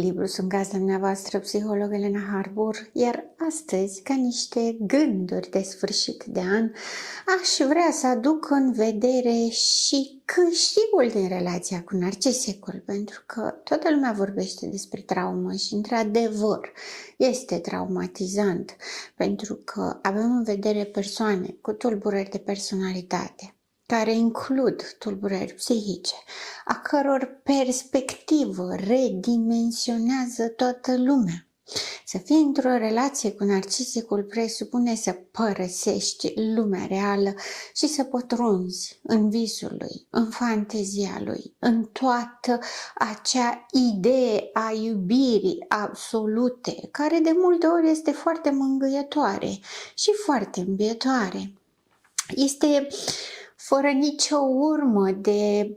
Echilibru, sunt gazda dumneavoastră, psiholog Elena Harbour, iar astăzi, ca niște gânduri de sfârșit de an, aș vrea să aduc în vedere și câștigul din relația cu narcisicul, pentru că toată lumea vorbește despre traumă și, într-adevăr, este traumatizant, pentru că avem în vedere persoane cu tulburări de personalitate, care includ tulburări psihice, a căror perspectivă redimensionează toată lumea. Să fii într-o relație cu narcisicul presupune să părăsești lumea reală și să pătrunzi în visul lui, în fantezia lui, în toată acea idee a iubirii absolute, care de multe ori este foarte mângâietoare și foarte îmbietoare. Este fără nicio urmă de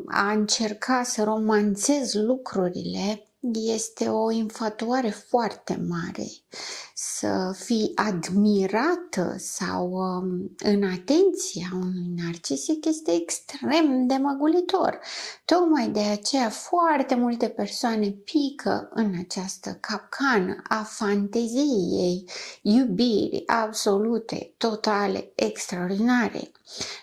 a încerca să romanțez lucrurile, este o infatuare foarte mare. Să fii admirată sau în atenția unui narcisic este extrem de măgulitor. Tocmai de aceea foarte multe persoane pică în această capcană a fanteziei, iubirii absolute, totale, extraordinare.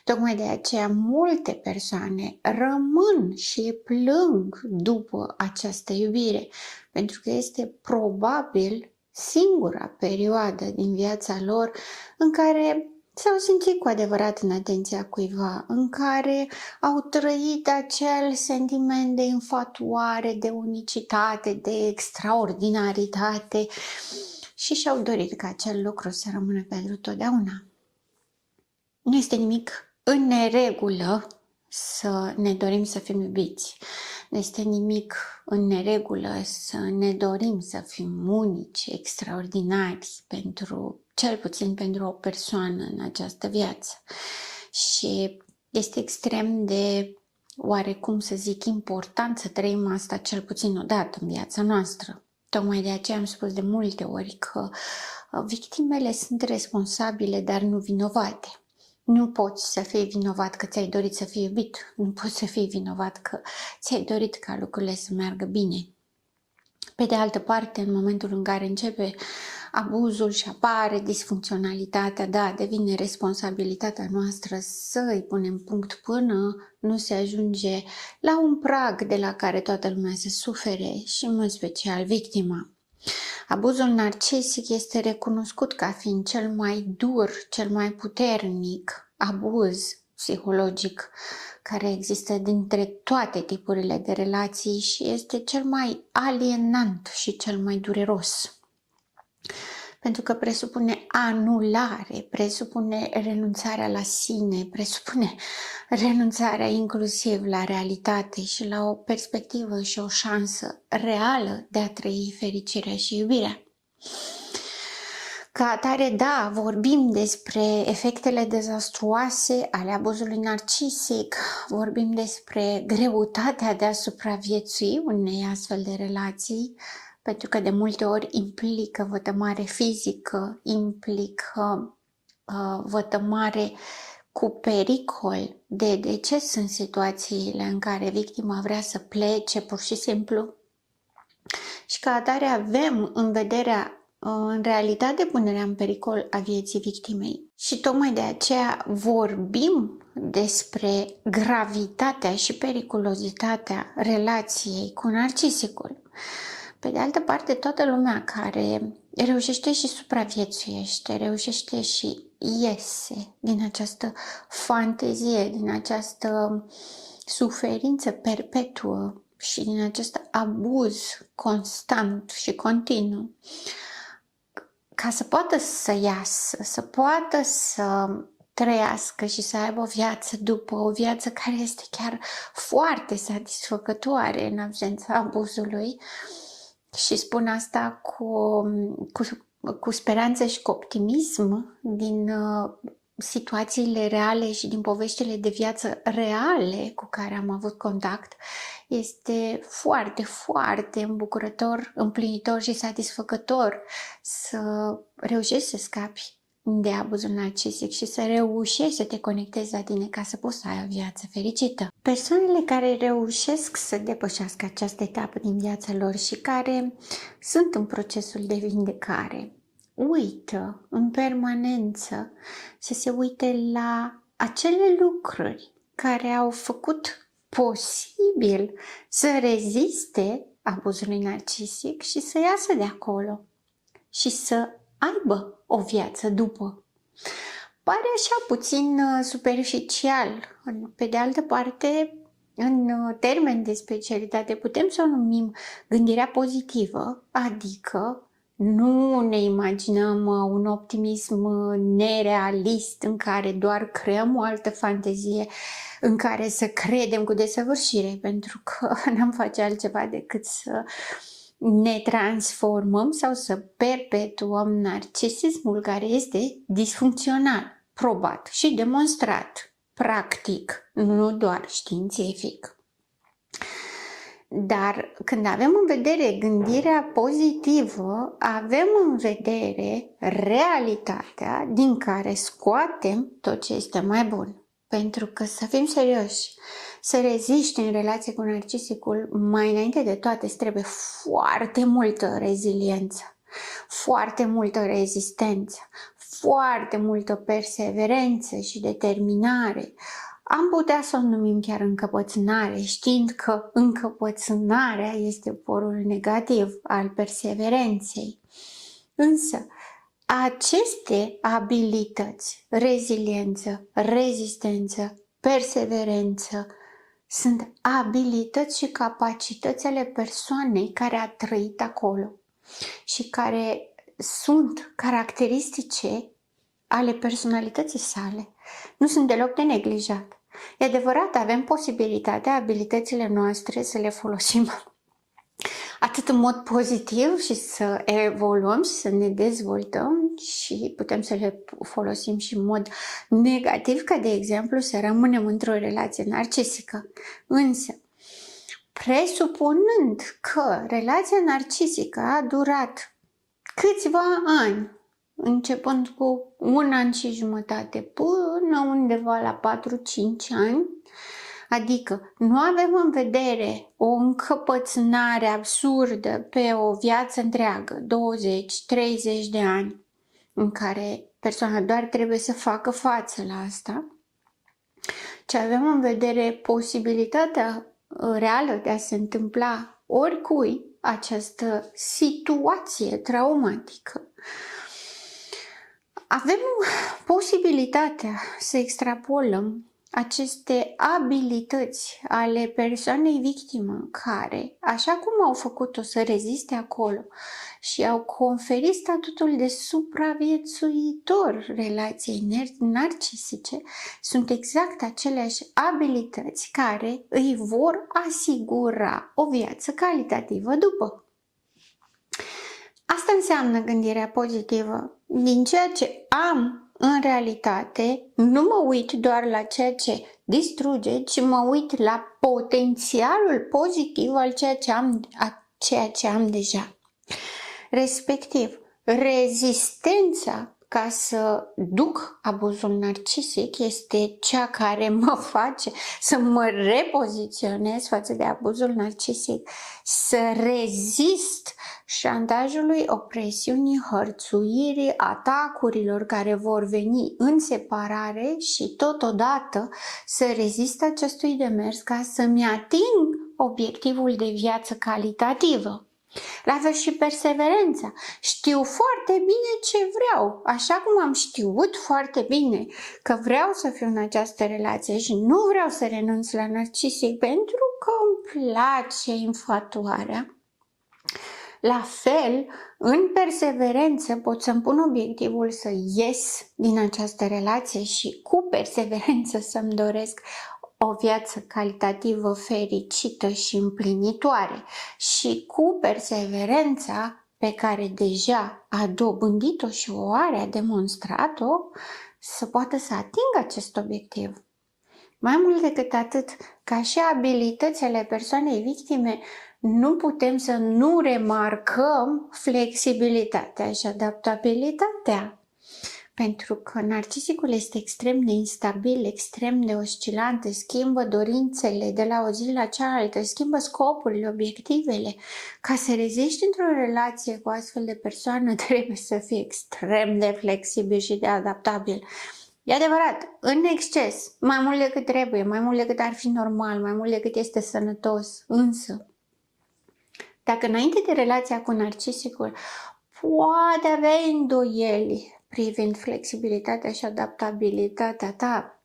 Tocmai de aceea multe persoane rămân și plâng după această iubire, pentru că este probabil singura perioadă din viața lor în care s-au simțit cu adevărat în atenția cuiva, în care au trăit acel sentiment de infatuare, de unicitate, de extraordinaritate și și-au dorit ca acel lucru să rămână pentru totdeauna. Nu este nimic în neregulă să ne dorim să fim iubiți. Nu este nimic în neregulă să ne dorim să fim unici, extraordinari, cel puțin pentru o persoană în această viață. Și este extrem de, oarecum să zic, important să trăim asta cel puțin o dată în viața noastră. Tocmai de aceea am spus de multe ori că victimele sunt responsabile, dar nu vinovate. Nu poți să fii vinovat că ți-ai dorit să fii iubit. Nu poți să fii vinovat că ți-ai dorit ca lucrurile să meargă bine. Pe de altă parte, în momentul în care începe abuzul și apare disfuncționalitatea, da, devine responsabilitatea noastră să îi punem punct până nu se ajunge la un prag de la care toată lumea se sufere și în special victima. Abuzul narcisic este recunoscut ca fiind cel mai dur, cel mai puternic abuz psihologic care există dintre toate tipurile de relații și este cel mai alienant și cel mai dureros. Pentru că presupune anulare, presupune renunțarea la sine, presupune renunțarea inclusiv la realitate și la o perspectivă și o șansă reală de a trăi fericirea și iubirea. Ca atare, da, vorbim despre efectele dezastruoase ale abuzului narcisic, vorbim despre greutatea de a supraviețui unei astfel de relații, pentru că de multe ori implică vătămare fizică, implică vătămare cu pericol de deces în situațiile în care victima vrea să plece pur și simplu. Și ca atare avem în vederea în realitate punerea în pericol a vieții victimei. Și tocmai de aceea vorbim despre gravitatea și periculozitatea relației cu narcisicul. Pe de altă parte, toată lumea care reușește și supraviețuiește, reușește și iese din această fantezie, din această suferință perpetuă și din acest abuz constant și continuu, ca să poată să iasă, să poată să trăiască și să aibă o viață după, o viață care este chiar foarte satisfăcătoare în absența abuzului. Și spun asta cu speranță și cu optimism din situațiile reale și din poveștile de viață reale cu care am avut contact. Este foarte, foarte îmbucurător, împlinitor și satisfăcător să reușești să scapi de abuzul narcisic și să reușești să te conectezi la tine ca să poți să ai o viață fericită. Persoanele care reușesc să depășească această etapă din viața lor și care sunt în procesul de vindecare, uită în permanență să se uite la acele lucruri care au făcut posibil să reziste abuzului narcisic și să iasă de acolo și să aibă o viață după. Pare așa puțin superficial. Pe de altă parte, în termen de specialitate, putem să o numim gândirea pozitivă, adică nu ne imaginăm un optimism nerealist în care doar creăm o altă fantezie în care să credem cu desăvârșire, pentru că n-am face altceva decât să ne transformăm sau să perpetuăm narcisismul care este disfuncțional, probat și demonstrat, practic, nu doar științific. Dar când avem în vedere gândirea pozitivă, avem în vedere realitatea din care scoatem tot ce este mai bun. Pentru că, să fim serioși, să reziști în relație cu narcisicul, mai înainte de toate îți trebuie foarte multă reziliență, foarte multă rezistență, foarte multă perseverență și determinare. Am putea să o numim chiar încăpățânare, știind că încăpățânarea este porul negativ al perseverenței. Însă, aceste abilități, reziliență, rezistență, perseverență, sunt abilități și capacități ale persoanei care a trăit acolo și care sunt caracteristice ale personalității sale. Nu sunt deloc de neglijat. E adevărat, avem posibilitatea, abilitățile noastre să le folosim atât în mod pozitiv și să evoluăm și să ne dezvoltăm și putem să le folosim și în mod negativ, ca de exemplu să rămânem într-o relație narcisică. Însă, presupunând că relația narcisică a durat câțiva ani, începând cu 1 an și jumătate până undeva la 4-5 ani, adică nu avem în vedere o încăpățânare absurdă pe o viață întreagă, 20-30 de ani, în care persoana doar trebuie să facă față la asta, ci avem în vedere posibilitatea reală de a se întâmpla oricui această situație traumatică. Avem posibilitatea să extrapolăm aceste abilități ale persoanei victimă care, așa cum au făcut-o să reziste acolo și au conferit statutul de supraviețuitor relației narcisice, sunt exact aceleași abilități care îi vor asigura o viață calitativă după. Asta înseamnă gândirea pozitivă. Din ceea ce am în realitate, nu mă uit doar la ceea ce distruge, ci mă uit la potențialul pozitiv al ceea ce am deja. Respectiv, rezistența ca să duc abuzul narcisic este cea care mă face să mă repoziționez față de abuzul narcisic, să rezist șantajului, opresiunii, hărțuirii, atacurilor care vor veni în separare și totodată să rezist acestui demers ca să-mi ating obiectivul de viață calitativă. La fel și perseverența. Știu foarte bine ce vreau, așa cum am știut foarte bine că vreau să fiu în această relație și nu vreau să renunț la narcisic pentru că îmi place infatuarea. La fel, în perseverență pot să-mi pun obiectivul să ies din această relație și cu perseverență să-mi doresc o viață calitativă, fericită și împlinitoare. Și cu perseverența pe care deja a dobândit-o și o are, a demonstrat-o, să poată să atingă acest obiectiv. Mai mult decât atât, ca și abilitățile persoanei victime, nu putem să nu remarcăm flexibilitatea și adaptabilitatea. pentru că narcisicul este extrem de instabil, extrem de oscilant, își schimbă dorințele de la o zi la cealaltă, își schimbă scopurile, obiectivele. Ca să reziști într-o relație cu astfel de persoană, trebuie să fii extrem de flexibil și de adaptabil. E adevărat, în exces, mai mult decât trebuie, mai mult decât ar fi normal, mai mult decât este sănătos. Însă, dacă înainte de relația cu narcisicul poate avea îndoieli privind flexibilitatea și adaptabilitatea ta,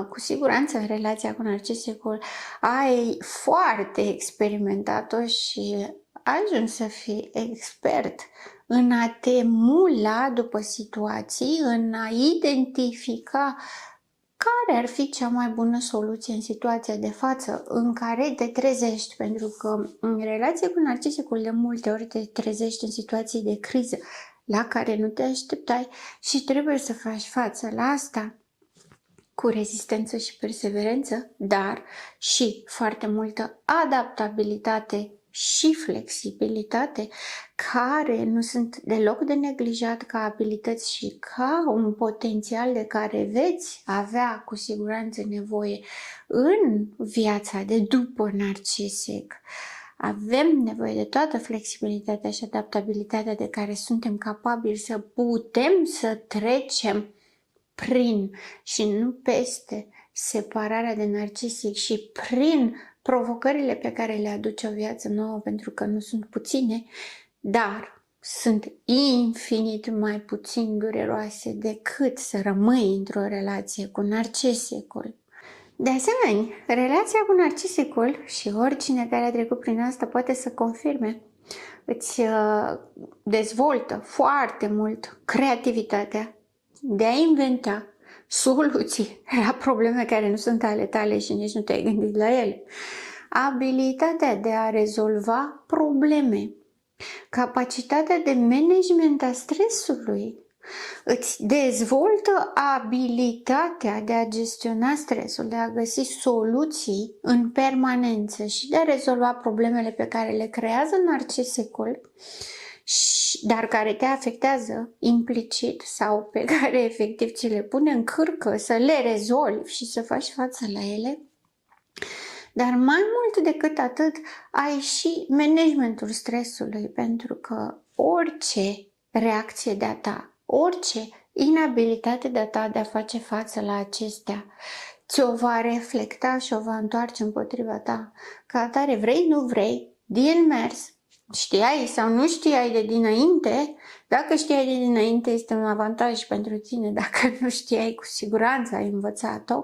cu siguranță în relația cu narcisicul ai foarte experimentat-o și ajungi să fii expert în a te mula după situații, în a identifica care ar fi cea mai bună soluție în situația de față în care te trezești, pentru că în relație cu narcisicul de multe ori te trezești în situații de criză la care nu te așteptai și trebuie să faci față la asta cu rezistență și perseverență, dar și foarte multă adaptabilitate și flexibilitate, care nu sunt deloc de neglijat ca abilități și ca un potențial de care veți avea cu siguranță nevoie în viața de după narcisic. Avem nevoie de toată flexibilitatea și adaptabilitatea de care suntem capabili să putem să trecem prin și nu peste separarea de narcisic și prin provocările pe care le aduce o viață nouă, pentru că nu sunt puține, dar sunt infinit mai puțin dureroase decât să rămâi într-o relație cu narcisicul. De asemenea, relația cu narcisicul, și oricine care a trecut prin asta poate să confirme, îți dezvoltă foarte mult creativitatea de a inventa soluții la probleme care nu sunt ale tale și nici nu te-ai gândit la ele. Abilitatea de a rezolva probleme, capacitatea de management a stresului, îți dezvoltă abilitatea de a gestiona stresul, de a găsi soluții în permanență și de a rezolva problemele pe care le creează narcisicul, dar care te afectează implicit sau pe care efectiv ți le pune în cârcă să le rezolvi și să faci față la ele. Dar mai mult decât atât, ai și managementul stresului, pentru că orice reacție de-a ta, orice inabilitate de-a ta de a face față la acestea, ți-o va reflecta și o va întoarce împotriva ta. Ca atare, vrei, nu vrei, din mers, știai sau nu știai de dinainte, dacă știai de dinainte este un avantaj pentru tine, dacă nu știai, cu siguranță ai învățat-o,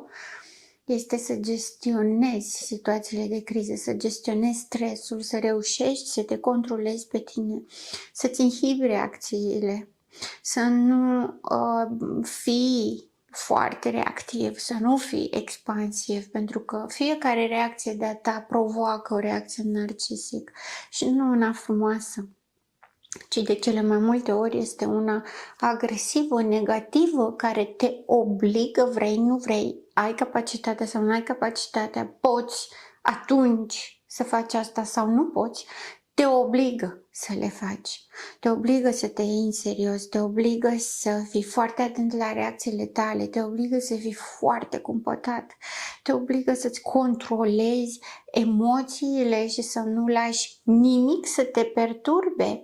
este să gestionezi situațiile de criză, să gestionezi stresul, să reușești să te controlezi pe tine, să-ți inhibi reacțiile, să nu fii foarte reactiv, să nu fii expansiv, pentru că fiecare reacție de-a ta provoacă o reacție narcisic și nu una frumoasă, ci de cele mai multe ori este una agresivă, negativă, care te obligă, vrei, nu vrei, ai capacitatea sau nu ai capacitatea, poți atunci să faci asta sau nu poți, te obligă să le faci, te obligă să te iei în serios, te obligă să fii foarte atent la reacțiile tale, te obligă să fii foarte cumpătat, te obligă să-ți controlezi emoțiile și să nu lași nimic să te perturbe.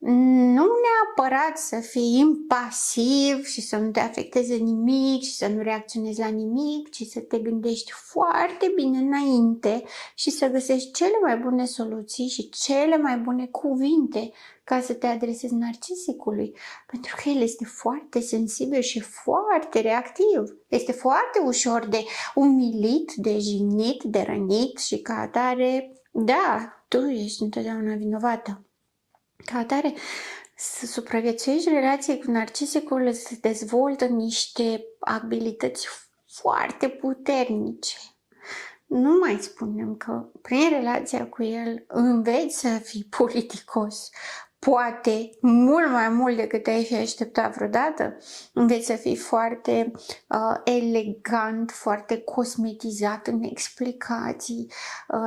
Nu neapărat să fii impasiv și să nu te afecteze nimic și să nu reacționezi la nimic, ci să te gândești foarte bine înainte și să găsești cele mai bune soluții și cele mai bune cuvinte ca să te adresezi narcisicului, pentru că el este foarte sensibil și foarte reactiv. Este foarte ușor de umilit, de jignit, de rănit și ca atare, da, tu ești întotdeauna vinovată. Ca atare, să supraviețuiești relației cu narcisicul îți dezvoltă niște abilități foarte puternice. Nu mai spunem că prin relația cu el înveți să fii politicos, poate mult mai mult decât ai fi așteptat vreodată. Înveți să fii foarte elegant, foarte cosmetizat în explicații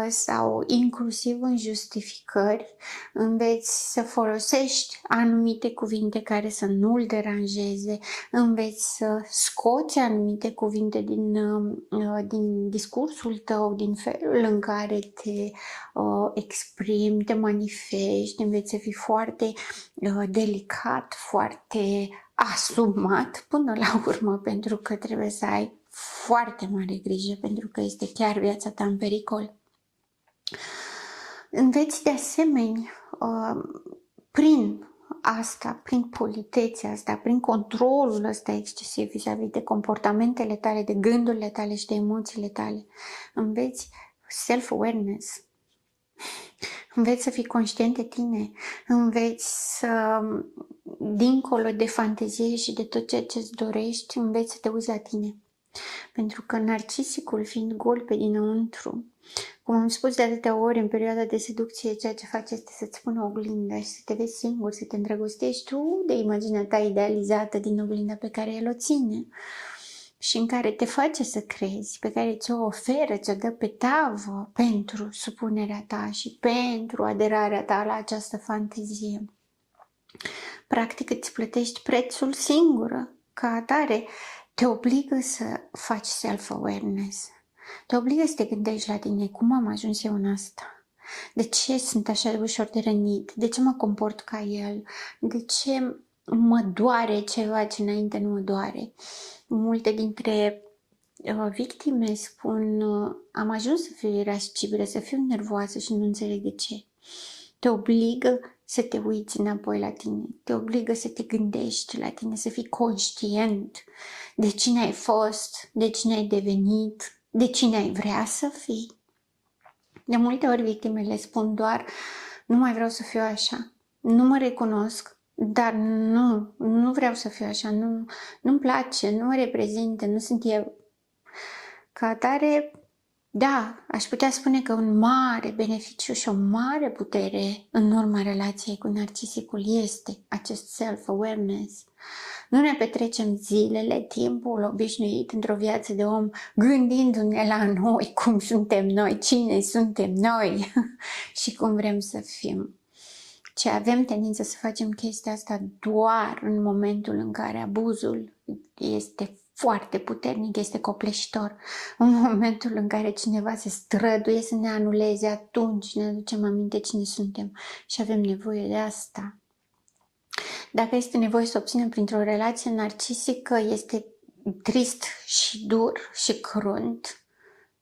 sau inclusiv în justificări. Înveți să folosești anumite cuvinte care să nu-l deranjeze. Înveți să scoți anumite cuvinte din discursul tău, din felul în care te exprimi, te manifesti. Înveți să fii foarte delicat, foarte asumat până la urmă, pentru că trebuie să ai foarte mare grijă, pentru că este chiar viața ta în pericol. Înveți de asemenea prin asta, prin politețea asta, prin controlul ăsta excesiv vis-a-vis de comportamentele tale, de gândurile tale și de emoțiile tale. Înveți self-awareness. Înveți să fii conștient de tine, înveți să, dincolo de fantezie și de tot ceea ce-ți dorești, înveți să te uiți la tine. Pentru că narcisicul, fiind gol pe dinăuntru, cum am spus de atâtea ori în perioada de seducție, ceea ce face este să-ți pună oglinda și să te vezi singur, să te îndrăgostești tu de imaginea ta idealizată din oglinda pe care el o ține și în care te face să crezi, pe care ți-o oferă, ți-o dă pe tavă pentru supunerea ta și pentru aderarea ta la această fantezie. Practic îți plătești prețul singură, ca atare te obligă să faci self-awareness. Te obligă să te gândești la tine, cum am ajuns eu în asta? De ce sunt așa de ușor de rănit? De ce mă comport ca el? De ce mă doare ceva ce înainte nu mă doare? Multe dintre victime spun, am ajuns să fiu irascibilă, să fiu nervoasă și nu înțeleg de ce. Te obligă să te uiți înapoi la tine, te obligă să te gândești la tine, să fii conștient de cine ai fost, de cine ai devenit, de cine ai vrea să fii. De multe ori victimele spun doar, nu mai vreau să fiu așa, nu mă recunosc, dar nu vreau să fiu așa, nu-mi place, nu mă reprezintă, nu sunt eu. Ca atare, da, aș putea spune că un mare beneficiu și o mare putere în urma relației cu narcisicul este acest self-awareness. Nu ne petrecem zilele, timpul obișnuit într-o viață de om gândindu-ne la noi, cum suntem noi, cine suntem noi și cum vrem să fim. Ce avem tendință să facem chestia asta doar în momentul în care abuzul este foarte puternic, este copleșitor. În momentul în care cineva se străduie să ne anuleze, atunci ne aducem aminte cine suntem și avem nevoie de asta. Dacă este nevoie să obținem printr-o relație narcisică, este trist și dur și crunt,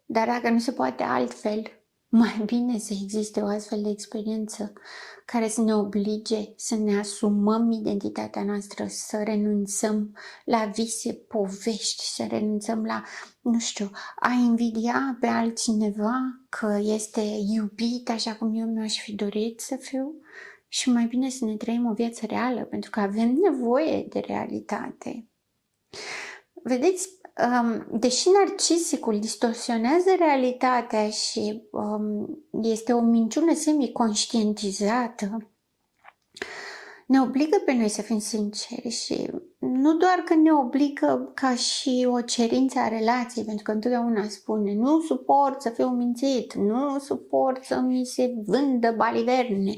dar dacă nu se poate altfel, mai bine să existe o astfel de experiență care să ne oblige să ne asumăm identitatea noastră, să renunțăm la vise, povești, să renunțăm la, nu știu, a invidia pe altcineva că este iubit așa cum eu mi-aș fi dorit să fiu și mai bine să ne trăim o viață reală, pentru că avem nevoie de realitate. Vedeți, deși narcisicul distorsionează realitatea și este o minciună semi-conștientizată, ne obligă pe noi să fim sinceri și nu doar că ne obligă ca și o cerință a relației, pentru că întotdeauna spune nu suport să fiu mințit, nu suport să mi se vândă baliverne,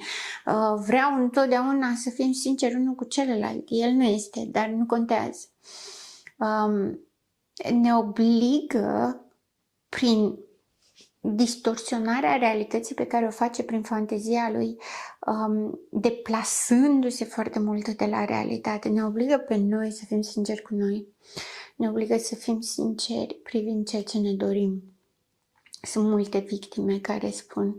vreau întotdeauna să fim sinceri unul cu celălalt. El nu este, dar nu contează. Ne obligă prin distorsionarea realității pe care o face prin fantezia lui, deplasându-se foarte mult de la realitate. Ne obligă pe noi să fim sinceri cu noi. Ne obligă să fim sinceri privind ceea ce ne dorim. Sunt multe victime care spun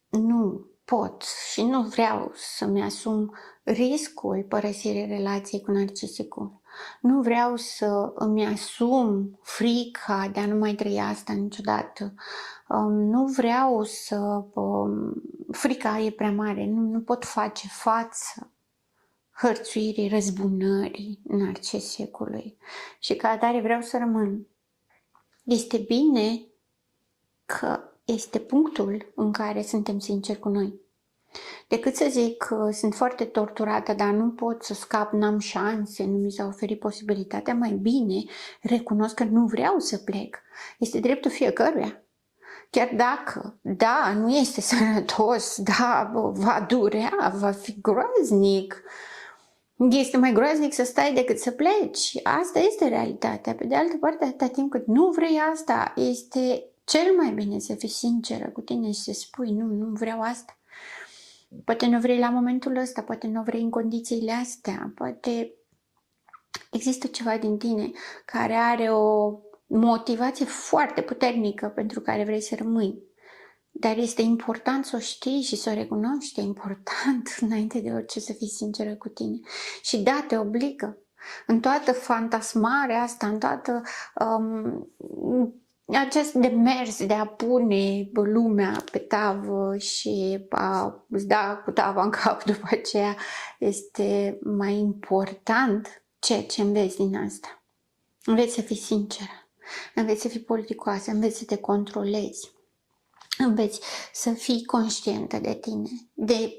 nu pot și nu vreau să-mi asum riscul părăsirii relației cu narcisicul. Nu vreau să îmi asum frica de a nu mai trăi asta niciodată. Nu vreau să... frica e prea mare, nu pot face față hărțuirii, răzbunării narcisicului. Și ca atare vreau să rămân. Este bine că este punctul în care suntem sinceri cu noi. Decât să zic că sunt foarte torturată, dar nu pot să scap, n-am șanse, nu mi s-a oferit posibilitatea, mai bine recunosc că nu vreau să plec. Este dreptul fiecăruia. Chiar dacă, da, nu este sănătos, da, va durea, va fi groaznic. Este mai groaznic să stai decât să pleci. Asta este realitatea. Pe de altă parte, atâta timp cât nu vrei asta, este cel mai bine să fii sinceră cu tine și să spui nu vreau asta. Poate nu vrei la momentul ăsta, poate nu vrei în condițiile astea, poate există ceva din tine care are o motivație foarte puternică pentru care vrei să rămâi. Dar este important să o știi și să o recunoști, e important înainte de orice să fii sinceră cu tine. Și da, te obligă. În toată fantasmarea asta, în toată acest demers de a pune lumea pe tavă și a îți da cu tava în cap după aceea, este mai important ceea ce înveți din asta. Înveți să fii sinceră, înveți să fii politicoasă, înveți să te controlezi. Înveți să fii conștientă de tine, de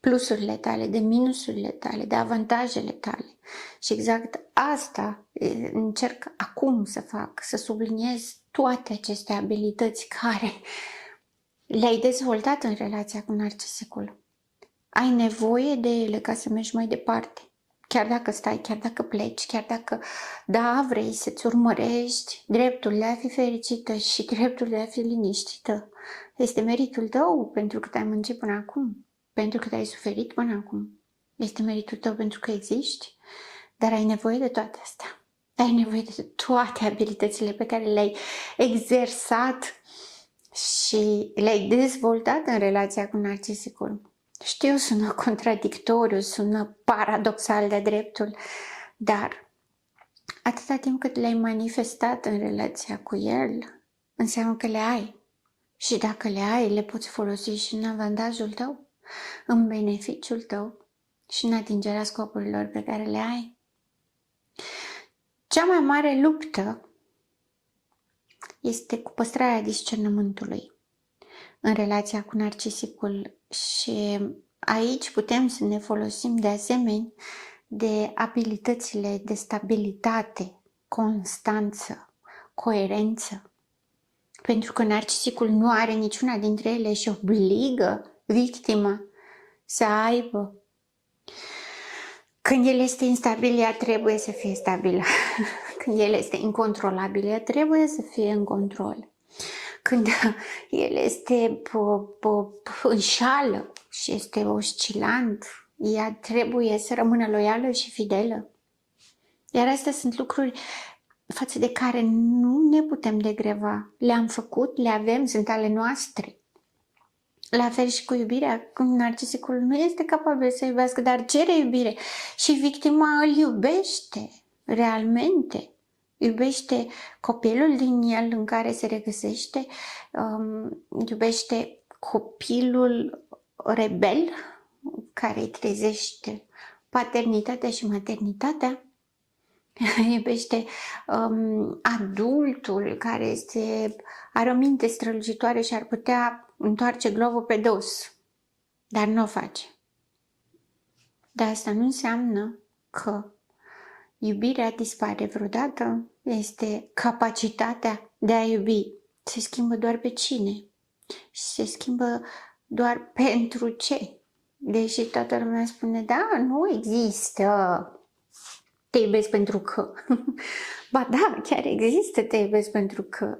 plusurile tale, de minusurile tale, de avantajele tale. Și exact asta încerc acum să fac, să subliniez toate aceste abilități care le-ai dezvoltat în relația cu narcisicul. Ai nevoie de ele ca să mergi mai departe. Chiar dacă stai, chiar dacă pleci, chiar dacă, da, vrei să-ți urmărești dreptul de a fi fericită și dreptul de a fi liniștită. Este meritul tău pentru că te-ai muncit până acum, pentru că te-ai suferit până acum. Este meritul tău pentru că existi, dar ai nevoie de toate astea. Ai nevoie de toate abilitățile pe care le-ai exersat și le-ai dezvoltat în relația cu narcisicul. Știu, sună contradictoriu, sună paradoxal de dreptul, dar atâta timp cât le-ai manifestat în relația cu el, înseamnă că le ai. Și dacă le ai, le poți folosi și în avantajul tău, în beneficiul tău și în atingerea scopurilor pe care le ai. Cea mai mare luptă este cu păstrarea discernământului în relația cu narcisicul și aici putem să ne folosim de asemenea de abilitățile de stabilitate, constanță, coerență. Pentru că narcisicul nu are niciuna dintre ele și obligă victima să aibă. Când el este instabil, ea trebuie să fie stabilă. Când el este incontrolabil, ea trebuie să fie în control. Când el este înșală și este oscilant, ea trebuie să rămână loială și fidelă. Iar astea sunt lucruri față de care nu ne putem degreva. Le-am făcut, le avem, sunt ale noastre. La fel și cu iubirea, când narcisicul nu este capabil să iubească, dar cere iubire și victima îl iubește realmente. Iubește copilul din el în care se regăsește, iubește copilul rebel care îi trezește paternitatea și maternitatea, iubește adultul care are o minte strălucitoare și ar putea întoarce globul pe dos, dar nu o face. Dar asta nu înseamnă că iubirea dispare vreodată, este capacitatea de a iubi. Se schimbă doar pe cine și se schimbă doar pentru ce. Deși toată lumea spune, da, nu există te iubesc pentru că. Ba da, chiar există te iubesc pentru că.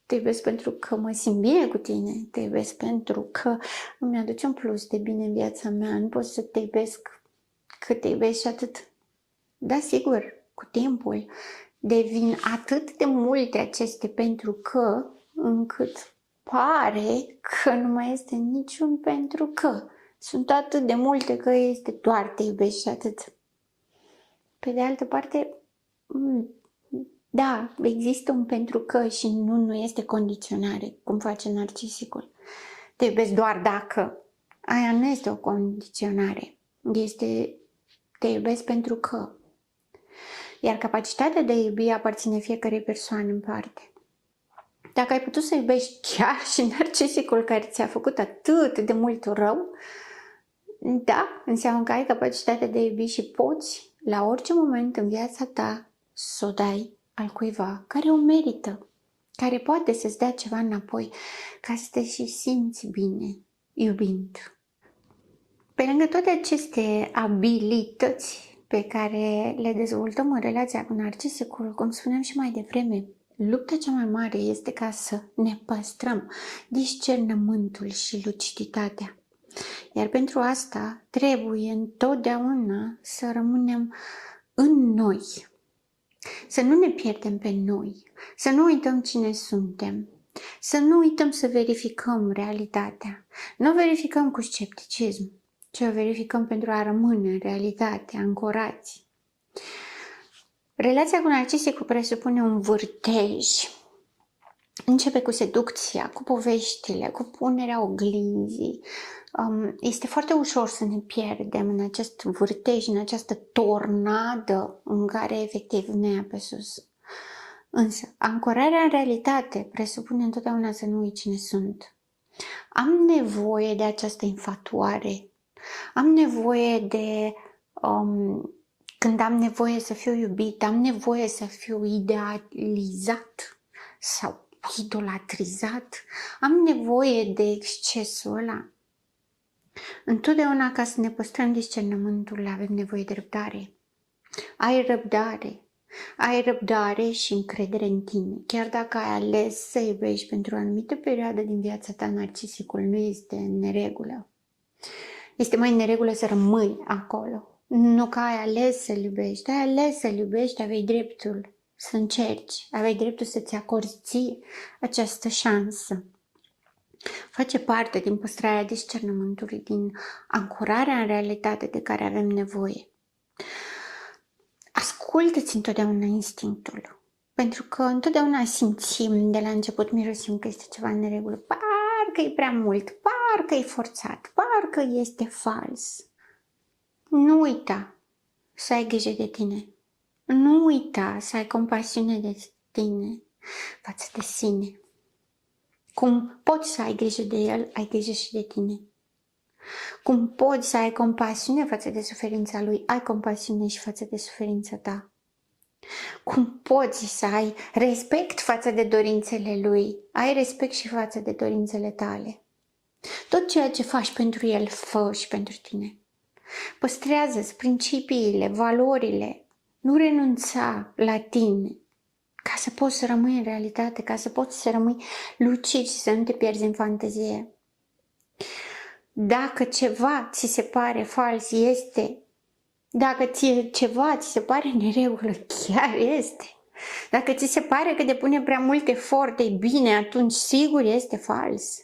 Te iubesc pentru că mă simt bine cu tine. Te iubesc pentru că îmi aduce un plus de bine în viața mea. Nu pot să te iubesc cât te iubesc și atât. Da, sigur, cu timpul devin atât de multe aceste pentru că, încât pare că nu mai este niciun pentru că. Sunt atât de multe că este doar te iubesc și atât. Pe de altă parte, da, există un pentru că și nu este condiționare, cum face narcisicul. Te iubesc doar dacă. Aia nu este o condiționare. Este te iubesc pentru că. Iar capacitatea de a iubi aparține fiecărei persoane în parte. Dacă ai putut să iubești chiar și narcisicul care ți-a făcut atât de mult rău, Da, înseamnă că ai capacitatea de a iubi și poți, la orice moment în viața ta, să o dai al cuiva care o merită, care poate să-ți dea ceva înapoi, ca să te și simți bine iubind. Pe lângă toate aceste abilități pe care le dezvoltăm în relația cu narcisicul, cum spuneam și mai devreme, lupta cea mai mare este ca să ne păstrăm discernământul și luciditatea. Iar pentru asta trebuie întotdeauna să rămânem în noi, să nu ne pierdem pe noi, să nu uităm cine suntem, să nu uităm să verificăm realitatea. Nu o verificăm cu scepticism, ci o verificăm pentru a rămâne în realitate, ancorați. Relația cu narcisicul presupune un vârtej. Începe cu seducția, cu poveștile, cu punerea oglinzii. Este foarte ușor să ne pierdem în acest vârtej, în această tornadă în care efectiv ne ia pe sus. Însă, ancorarea în realitate presupune întotdeauna să nu uit cine sunt. Am nevoie de această infatuare. Am nevoie de... când am nevoie să fiu iubit, am nevoie să fiu idealizat sau idolatrizat. Am nevoie de excesul ăla. Întotdeauna, ca să ne păstrăm discernământul, avem nevoie de răbdare. Ai răbdare. Ai răbdare și încredere în tine. Chiar dacă ai ales să iubești pentru o anumită perioadă din viața ta, narcisicul nu este în neregulă. Este mai în neregulă să rămâi acolo. Nu că ai ales să-l iubești. Ai ales să-l iubești, aveai dreptul să încerci. Aveai dreptul să-ți acorzi ție această șansă. Face parte din păstrarea discernământului, din ancorarea în realitate de care avem nevoie. Ascultă-ți întotdeauna instinctul, pentru că întotdeauna simțim de la început, mirosim că este ceva în neregulă. Parcă e prea mult, parcă e forțat, parcă este fals. Nu uita să ai grijă de tine. Nu uita să ai compasiune de tine față de sine. Cum poți să ai grijă de el, ai grijă și de tine. Cum poți să ai compasiune față de suferința lui, ai compasiune și față de suferința ta. Cum poți să ai respect față de dorințele lui, ai respect și față de dorințele tale. Tot ceea ce faci pentru el, fă și pentru tine. Păstrează-ți principiile, valorile, nu renunța la tine, ca să poți să rămâi în realitate, ca să poți să rămâi lucid și să nu te pierzi în fantezie. Dacă ceva ți se pare fals, este. Dacă ceva ți se pare neregulă, chiar este. Dacă ți se pare că depune prea mult efort, e bine, atunci sigur este fals.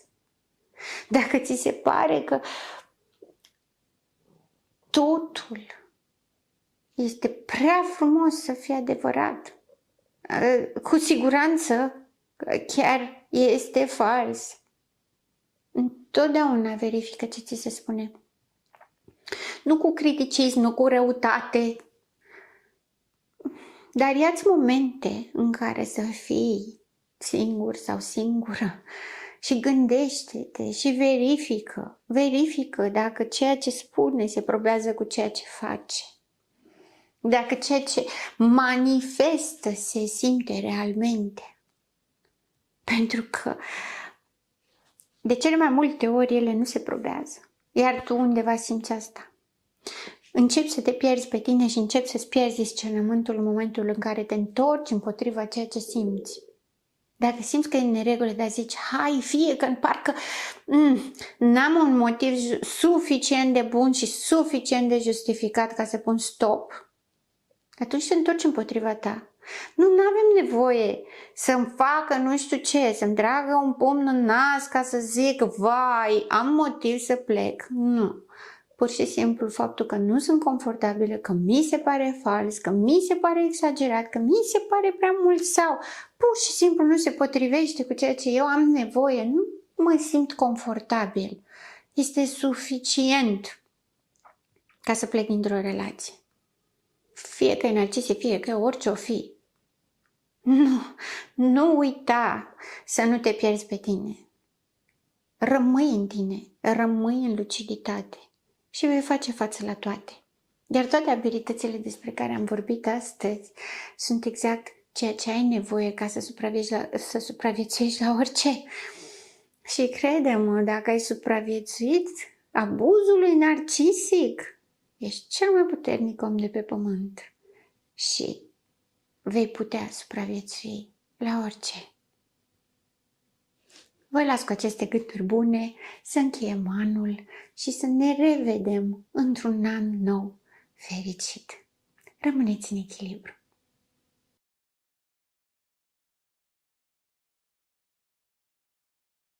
Dacă ți se pare că totul este prea frumos să fie adevărat, cu siguranță chiar este fals. Întotdeauna verifică ce ți se spune. Nu cu criticism, nu cu răutate, dar ia-ți momente în care să fii singur sau singură și gândește-te și verifică. Verifică dacă ceea ce spune se probează cu ceea ce face. Dacă ceea ce manifestă se simte realmente. Pentru că de cele mai multe ori ele nu se probează. Iar tu undeva simți asta. Începi să te pierzi pe tine și începi să-ți pierzi discernământul în momentul în care te întorci împotriva ceea ce simți. Dacă simți că e în neregulă, dar zici, hai, fie că parcă n-am un motiv suficient de bun și suficient de justificat ca să pun stop, atunci te întorci împotriva ta. Nu avem nevoie să-mi facă nu știu ce, să-mi tragă un pumn în nas ca să zic, vai, am motiv să plec. Nu. Pur și simplu faptul că nu sunt confortabilă, că mi se pare fals, că mi se pare exagerat, că mi se pare prea mult sau pur și simplu nu se potrivește cu ceea ce eu am nevoie, nu mă simt confortabil. Este suficient ca să plec dintr-o relație. Fie că e narcisic, fie că orice o fi. Nu uita să nu te pierzi pe tine. Rămâi în tine, rămâi în luciditate. și vei face față la toate. Iar toate abilitățile despre care am vorbit astăzi sunt exact ceea ce ai nevoie ca să supraviețuiești la orice. Și crede-mă, dacă ai supraviețuit abuzului narcisic, ești cel mai puternic om de pe pământ și vei putea supraviețui la orice. Vă las cu aceste gânduri bune, să încheiem anul și să ne revedem într-un an nou fericit. Rămâneți în echilibru!